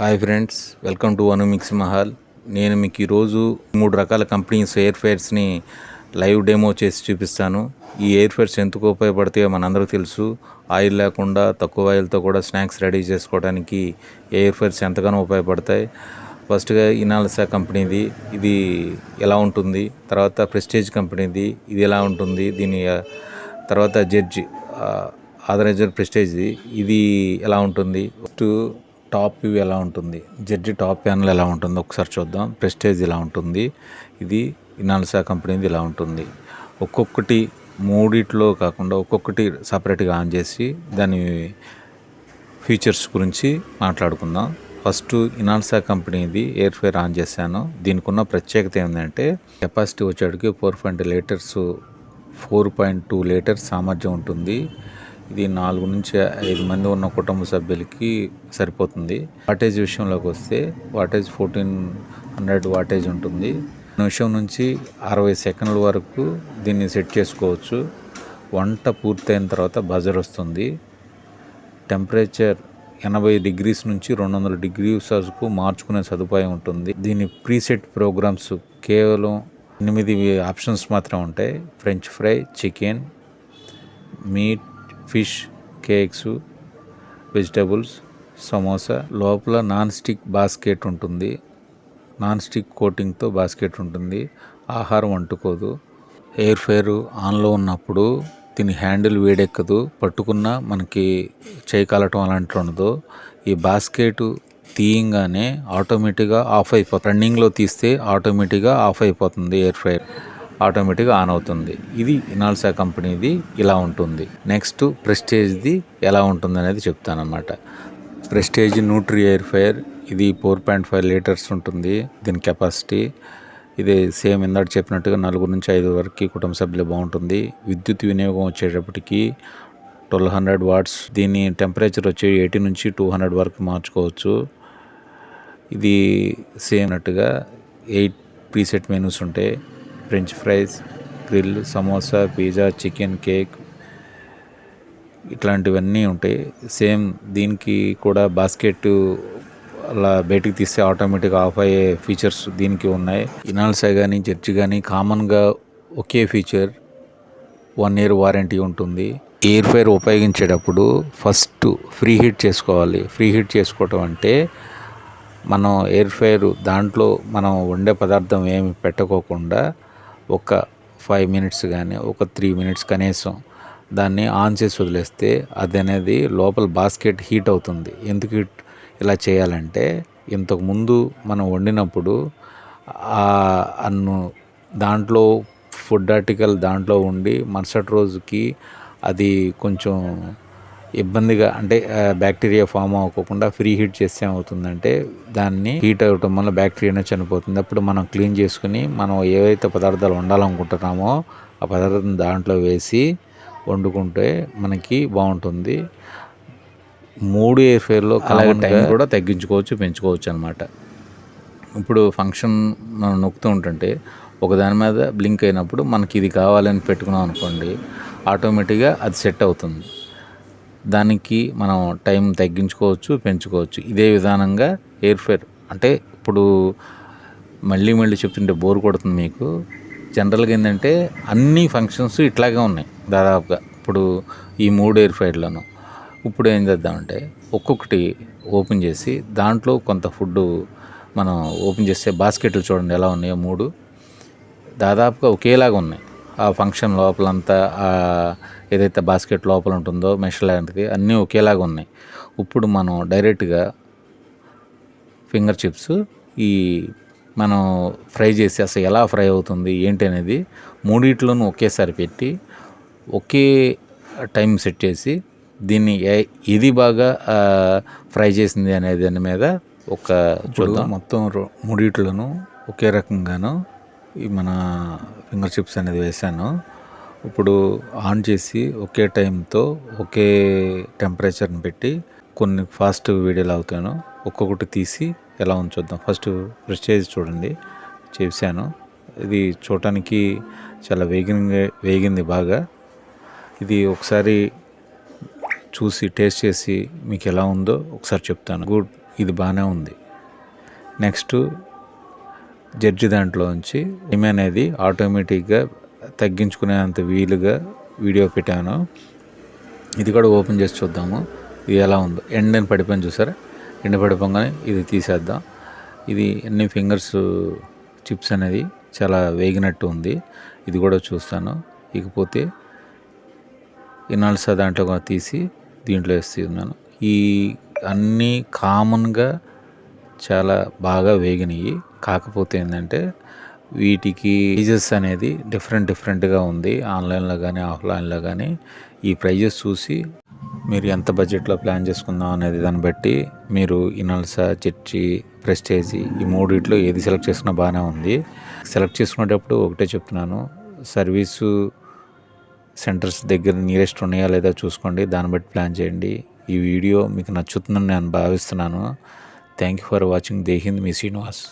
Hi friends, welcome to Anu mix Mahal. నేను మీకు ఈరోజు 3 రకాల కంపెనీస్ ఎయిర్ ఫైర్స్ని లైవ్ డెమో చేసి చూపిస్తాను. ఈ ఎయిర్ ఫైర్స్ ఎందుకు ఉపయోగపడతాయో మనందరికీ తెలుసు. ఆయిల్ లేకుండా తక్కువ ఆయిల్తో కూడా స్నాక్స్ రెడీ చేసుకోవడానికి ఎయిర్ ఫైర్స్ ఎంతగానో ఉపయోగపడతాయి. ఫస్ట్గా ఇనాల్సా కంపెనీది ఇది ఎలా ఉంటుంది, తర్వాత ప్రెస్టేజ్ కంపెనీది ఇది ఎలా ఉంటుంది, దీని తర్వాత జడ్జి ఆథరైజర్ ప్రెస్టేజ్ది ఇది ఎలా ఉంటుంది, ఫస్ట్ టాప్ వ్యూ ఎలా ఉంటుంది, జడ్జి టాప్ ప్యానల్ ఎలా ఉంటుందో ఒకసారి చూద్దాం. ప్రెస్టేజ్ ఇలా ఉంటుంది, ఇది ఇనాల్సా కంపెనీది ఇలా ఉంటుంది. ఒక్కొక్కటి మూడిట్లో కాకుండా ఒక్కొక్కటి సపరేట్గా ఆన్ చేసి దాని ఫీచర్స్ గురించి మాట్లాడుకుందాం. ఫస్ట్ ఇనాల్సా కంపెనీది ఎయిర్ ఫైర్ ఆన్ చేశాను. దీనికి ఉన్న ప్రత్యేకత ఏంటంటే కెపాసిటీ వచ్చేటికి 4.2 లీటర్స్ 4.2 లీటర్స్ సామర్థ్యం ఉంటుంది. ఇది 4 నుంచి 5 మంది ఉన్న కుటుంబ సభ్యులకి సరిపోతుంది. వాటేజ్ విషయంలోకి వస్తే వాటేజ్ 1400 వాటేజ్ ఉంటుంది. నిమిషం నుంచి 60 సెకండ్ల వరకు దీన్ని సెట్ చేసుకోవచ్చు. వంట పూర్తయిన తర్వాత బజర్ వస్తుంది. టెంపరేచర్ 80 డిగ్రీస్ నుంచి 200 డిగ్రీస్ వరకు మార్చుకునే సదుపాయం ఉంటుంది. దీని ప్రీసెట్ ప్రోగ్రామ్స్ కేవలం 8 ఆప్షన్స్ మాత్రం ఉంటాయి. French fry, chicken, meet, fish, cakes, vegetables, samosa. లోపల నాన్ స్టిక్ బాస్కెట్ ఉంటుంది. నాన్ స్టిక్ కోటింగ్తో బాస్కెట్ ఉంటుంది. ఆహారం అంటుకోదు. ఎయిర్ ఫైర్ ఆన్లో ఉన్నప్పుడు దీని హ్యాండిల్ వేడెక్కదు. పట్టుకున్నా మనకి చేయి కాలటం అలాంటి ఉండదు. ఈ బాస్కెట్ తీయంగానే ఆటోమేటిక్గా ఆఫ్ అయిపోతుంది. రన్నింగ్లో తీస్తే ఆటోమేటిక్గా ఆఫ్ అయిపోతుంది. ఎయిర్ ఫైర్ ఆటోమేటిక్గా ఆన్ అవుతుంది. ఇది ఇనాల్సా కంపెనీది ఇలా ఉంటుంది. నెక్స్ట్ ప్రెస్టేజ్ది ఎలా ఉంటుంది అనేది చెప్తానమాట. ప్రెస్టేజ్ న్యూట్రీ ఎయిర్ ఫైర్ ఇది 4.5 లీటర్స్ ఉంటుంది దీని కెపాసిటీ. ఇది సేమ్ ఇందాక చెప్పినట్టుగా 4 నుంచి 5 వరకు కుటుంబ సభ్యులు బాగుంటుంది. విద్యుత్ వినియోగం వచ్చేటప్పటికి 1200 వాట్స్. దీని టెంపరేచర్ వచ్చి 80 నుంచి 200 వరకు మార్చుకోవచ్చు. ఇది సేమ్ అన్నట్టుగా 8 ప్రీసెట్ మెనూస్ ఉంటాయి. French fries, grill, samosa, pizza, chicken, cake ఇట్లాంటివన్నీ ఉంటాయి. సేమ్ దీనికి కూడా బాస్కెట్ అలా బయటికి తీస్తే ఆటోమేటిక్గా ఆఫ్ అయ్యే ఫీచర్స్ దీనికి ఉన్నాయి. ఇనాల్సా కానీ జడ్జి కానీ కామన్గా ఒకే ఫీచర్ 1 year వారంటీ ఉంటుంది. ఎయిర్ ఫైర్ ఉపయోగించేటప్పుడు ఫస్ట్ ఫ్రీ హీట్ చేసుకోవాలి. ఫ్రీ హీట్ చేసుకోవటం అంటే మనం ఎయిర్ ఫైర్ దాంట్లో మనం వండే పదార్థం ఏమి పెట్టకోకుండా ఒక 5 minutes కానీ ఒక 3 minutes కనీసం దాన్ని ఆన్ చేసి వదిలేస్తే అది అనేది లోపల బాస్కెట్ హీట్ అవుతుంది. ఎందుకు ఇలా చేయాలంటే ఇంతకుముందు మనం వండినప్పుడు దాంట్లో ఫుడ్ ఆర్టికల్ దాంట్లో ఉండి మరుసటి రోజుకి అది కొంచెం ఇబ్బందిగా అంటే బ్యాక్టీరియా ఫామ్ అవ్వకుండా ఫ్రీ హీట్ చేస్తే ఏమవుతుందంటే దాన్ని హీట్ అవ్వటం వల్ల బ్యాక్టీరియా చనిపోతుంది. అప్పుడు మనం క్లీన్ చేసుకుని మనం ఏవైతే పదార్థాలు వండాలనుకుంటున్నామో ఆ పదార్థం దాంట్లో వేసి వండుకుంటే మనకి బాగుంటుంది. 3 ఎయిర్ ఫైర్లో అలాగే టైం కూడా తగ్గించుకోవచ్చు, పెంచుకోవచ్చు అనమాట. ఇప్పుడు ఫంక్షన్ మనం నొక్కుతూ ఉంటుంటే ఒకదాని మీద బ్లింక్ అయినప్పుడు మనకి ఇది కావాలని పెట్టుకున్నాం అనుకోండి, ఆటోమేటిక్గా అది సెట్ అవుతుంది. దానికి మనం టైం తగ్గించుకోవచ్చు, పెంచుకోవచ్చు. ఇదే విధానంగా ఎయిర్ ఫైర్ అంటే ఇప్పుడు మళ్ళీ చెప్తుంటే బోర్ కొడుతుంది మీకు. జనరల్గా ఏంటంటే అన్ని ఫంక్షన్స్ ఇట్లాగే ఉన్నాయి దాదాపుగా ఇప్పుడు ఈ 3 ఎయిర్ ఫైర్లను. ఇప్పుడు ఏం చేద్దామంటే ఒక్కొక్కటి ఓపెన్ చేసి దాంట్లో కొంత ఫుడ్ మనం ఓపెన్ చేస్తే బాస్కెట్లు చూడండి ఎలా ఉన్నాయో 3 దాదాపుగా ఒకేలాగా ఉన్నాయి. ఆ ఫంక్షన్ లోపలంతా ఏదైతే బాస్కెట్ లోపల ఉంటుందో మెష్ లాంటిది అన్నీ ఒకేలాగా ఉన్నాయి. ఇప్పుడు మనం డైరెక్ట్గా ఫింగర్ చిప్స్ ఈ మనం ఫ్రై చేసి అసలు ఎలా ఫ్రై అవుతుంది ఏంటి అనేది 3 ఒకేసారి పెట్టి ఒకే టైం సెట్ చేసి దీన్ని ఇది బాగా ఫ్రై చేసింది అనే దాని మీద ఒక చూద్దాం. మొత్తం 3 ఒకే రకంగాను ఈ మన ఫింగర్ చిప్స్ అనేది వేసాను. ఇప్పుడు ఆన్ చేసి ఒకే టైంతో ఒకే టెంపరేచర్ని పెట్టి కొన్ని ఫాస్ట్ వీడియోలు అవుతాను. ఒక్కొక్కటి తీసి ఎలా ఉంచొద్దాం. ఫస్ట్ ప్రెస్టేజ్ చూడండి చేశాను. ఇది చూడటానికి చాలా వేగింది బాగా. ఇది ఒకసారి చూసి టేస్ట్ చేసి మీకు ఎలా ఉందో ఒకసారి చెప్తాను. గుడ్ ఇది బాగానే ఉంది. నెక్స్ట్ జడ్జి దాంట్లోంచి టైం అనేది ఆటోమేటిక్గా తగ్గించుకునేంత వీలుగా వీడియో పెట్టాను. ఇది కూడా ఓపెన్ చేసి చూద్దాము ఇది ఎలా ఉందో. ఎండ్ అని పడిపోయింది చూసారా, ఎండ పడిపోగానే ఇది తీసేద్దాం. ఇది ఎన్ని ఫింగర్స్ చిప్స్ అనేది చాలా వేగినట్టు ఉంది, ఇది కూడా చూస్తాను. ఇకపోతే ఇనాల్సా దాంట్లో కూడా తీసి దీంట్లో వేస్తున్నాను. ఈ అన్నీ కామన్గా చాలా బాగా వేగినాయి. కాకపోతే ఏంటంటే వీటికి ప్రైజెస్ అనేది డిఫరెంట్గా ఉంది. ఆన్లైన్లో కానీ ఆఫ్లైన్లో కానీ ఈ ప్రైజెస్ చూసి మీరు ఎంత బడ్జెట్లో ప్లాన్ చేసుకుందాం అనేది దాన్ని బట్టి మీరు ఇనాల్సా, జెడ్జి, ప్రెస్టేజీ ఈ మూడిట్లో ఏది సెలెక్ట్ చేసుకున్నా బాగానే ఉంది. సెలెక్ట్ చేసుకునేటప్పుడు ఒకటే చెప్తున్నాను, సర్వీసు సెంటర్స్ దగ్గర నియరెస్ట్ ఉన్నాయా లేదా చూసుకోండి, దాన్ని బట్టి ప్లాన్ చేయండి. ఈ వీడియో మీకు నచ్చుతుందని నేను భావిస్తున్నాను. Thank you for watching. జై హింద్, మీ శ్రీనివాస్.